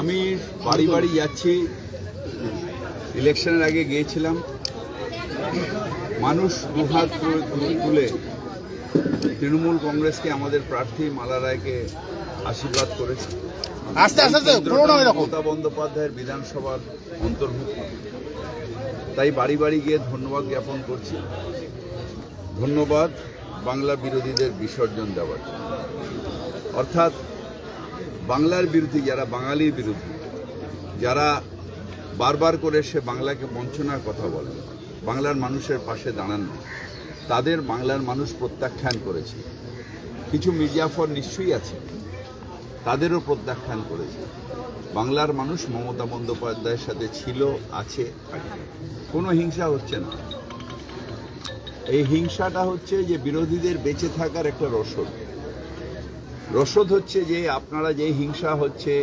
আমি বাড়ি বাড়ি যাচ্ছি, ইলেকশনের আগে গিয়েছিলাম, মানুষ দুহাত তুলে তৃণমূল কংগ্রেসকে আমাদের প্রার্থী মালা রায়কে আশীর্বাদ করেছে। মমতা বন্দ্যোপাধ্যায়ের বিধানসভার অন্তর্ভুক্ত, তাই বাড়ি বাড়ি গিয়ে ধন্যবাদ জ্ঞাপন করছি। ধন্যবাদ বাংলা বিরোধীদের বিসর্জন দেওয়ার জন্য, অর্থাৎ বাংলার বিরোধী যারা, বাঙালির বিরোধী যারা বারবার করে সে বাংলাকে বঞ্চনার কথা বলে, বাংলার মানুষের পাশে দাঁড়ান না, তাদের বাংলার মানুষ প্রত্যাখ্যান করেছে। কিছু মির্জাফর নিশ্চয়ই আছে, তাদেরও প্রত্যাখ্যান করেছে। বাংলার মানুষ মমতা বন্দ্যোপাধ্যায়ের সাথে ছিল, আছে, কোনো হিংসা হচ্ছে না। এই হিংসাটা হচ্ছে যে বিরোধীদের বেঁচে থাকার একটা রসদ হচ্ছে যে আপনারা যে হিংসা হচ্ছে,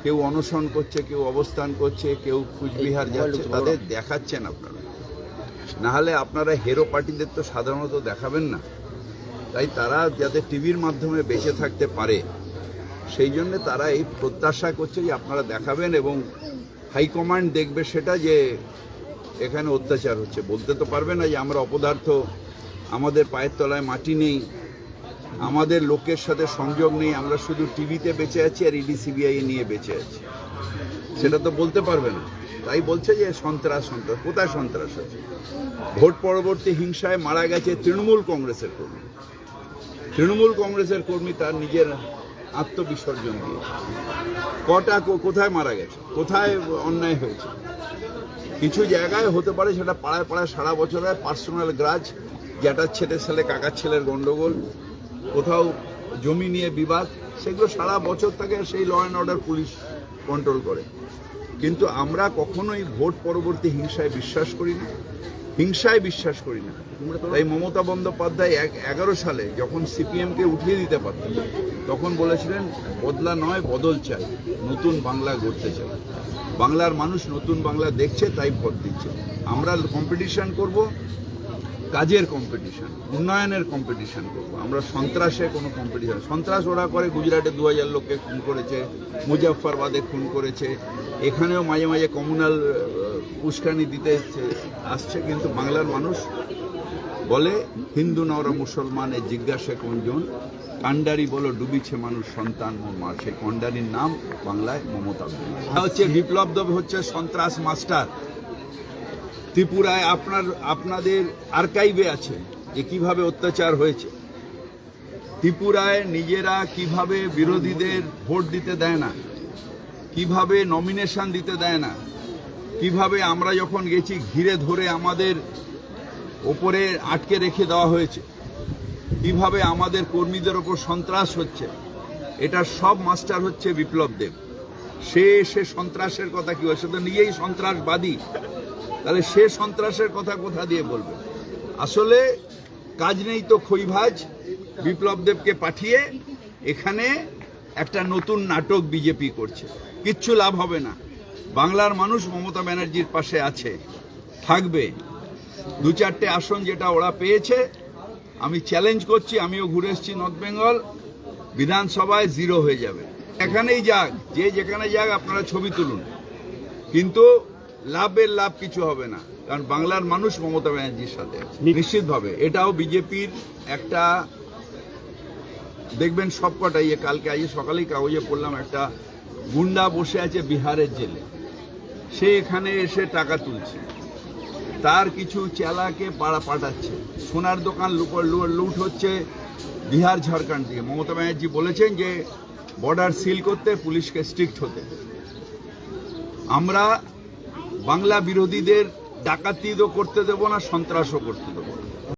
কেউ অনশন করছে, কেউ অবস্থান করছে, কেউ কুচবিহার যাচ্ছে, তাদের দেখাচ্ছেন আপনারা। নাহলে আপনারা হেরো পার্টিদের তো সাধারণত দেখাবেন না। তাই তারা যাতে টিভির মাধ্যমে বেঁচে থাকতে পারে, সেই জন্য তারা এই প্রত্যাশা করছে যে আপনারা দেখাবেন এবং হাইকমান্ড দেখবে সেটা, যে এখানে অত্যাচার হচ্ছে। বলতে তো পারবে না যে আমরা অপদার্থ, আমাদের পায়ের তলায় মাটি নেই, আমাদের লোকের সাথে সংযোগ নেই, আমরা শুধু টিভিতে বেঁচে আছি আর ইডি সিবিআই নিয়ে বেঁচে আছি, সেটা তো বলতে পারবে না। তাই বলছে যে সন্ত্রাস। কোথায় সন্ত্রাস আছে? ভোট পরবর্তী হিংসায় মারা গেছে তৃণমূল কংগ্রেসের কর্মী তার নিজের আত্মবিসর্জন দিয়ে। কোথায় মারা গেছে? কোথায় অন্যায় হয়েছে? কিছু জায়গায় হতে পারে সেটা পাড়ায় পাড়ায় সারা বছর হয়, পার্সোনাল গ্রাজ, জ্যাঠার ছেলের ছেলে কাকার ছেলের গন্ডগোল, কোথাও জমি নিয়ে বিবাদ, সেগুলো সারা বছর থাকে, সেই law and order police control করে। কিন্তু আমরা কখনোই ভোট পরবর্তী হিংসায় বিশ্বাস করি না। তাই মমতা বন্দ্যোপাধ্যায় 2011 সালে যখন সিপিএমকে উঠিয়ে দিতে পারতেন, তখন বলেছিলেন বদলা নয়, বদল চাই, নতুন বাংলা গড়তে চাই। বাংলার মানুষ নতুন বাংলা দেখছে, তাই ভোট দিচ্ছে। আমরা কম্পিটিশন করব, কাজের কম্পিটিশন, উন্নয়নের কম্পিটিশন করব। আমরা সন্ত্রাসে কোনো কম্পিটিশন, সন্ত্রাস ওরা করে, গুজরাটে 2000 লোককে খুন করেছে, মুজাফফরবাদে খুন করেছে, এখানেও মাঝে মাঝে কমিউনাল উস্কানি দিতে আসছে। কিন্তু বাংলার মানুষ বলে, হিন্দু না ওরা মুসলমানের জিজ্ঞাসা কোনজন, কান্ডারি বলো ডুবিছে মানুষ সন্তান মার, সেই কন্ডারির নাম বাংলায় মমতা। হচ্ছে বিপ্লব দেব হচ্ছে সন্ত্রাস মাস্টার। ত্রিপুরায় আপনাদের আর্কাইভে আছে যে কিভাবে অত্যাচার হয়েছে। ত্রিপুরায় নিজেরা কিভাবে বিরোধীদের ভোট দিতে দেয় না, কিভাবে নমিনেশন দিতে দেয় না, কিভাবে আমরা যখন গেছি ঘিরে ধরে আমাদের ওপরে আটকে রেখে দেওয়া হয়েছে, কিভাবে আমাদের কর্মীদের ওপর সন্ত্রাস হচ্ছে, এটা সব মাস্টার হচ্ছে বিপ্লব দেব। সে সন্ত্রাসের কথা কি হয়? সে তো নিজেই সন্ত্রাসবাদী, তাহলে সে সন্ত্রাসের কথা কোথা দিয়ে বলবে? আসলে কাজ নেই তো খইভাজ, বিপ্লব দেবকে পাঠিয়ে এখানে একটা নতুন নাটক বিজেপি করছে। কিচ্ছু লাভ হবে না। বাংলার মানুষ মমতা ব্যানার্জির পাশে আছে, থাকবে। 2-4টে আসন যেটা ওরা পেয়েছে, আমি চ্যালেঞ্জ করছি, আমিও ঘুরে এসেছি নর্থ বেঙ্গল, বিধানসভায় 0 হয়ে যাবে। এখানেই যাক, যে যেখানে যাক, আপনারা ছবি তুলুন, কিন্তু লাভ কিছু হবে না, কারণ বাংলার মানুষ মমতা ব্যানার্জির সাথে আছে নিশ্চিতভাবে। এটাও বিজেপির একটা, দেখবেন সবকটাই, কালকে আজ সকালেই কাগজে পড়লাম, একটা গুন্ডা বসে আছে বিহারের জেলে, সে এখানে এসে টাকা তুলছে, তার কিছু চেলাকে পাঠাচ্ছে, সোনার দোকান লুট হচ্ছে বিহার ঝাড়খণ্ড থেকে। মমতা ব্যানার্জি বলেছেন যে বর্ডার সিল করতে, পুলিশকে স্ট্রিক্ট হতে। আমরা বাংলা বিরোধীদের ডাকাতিও করতে দেব না, সন্ত্রাসও করতে দেব না।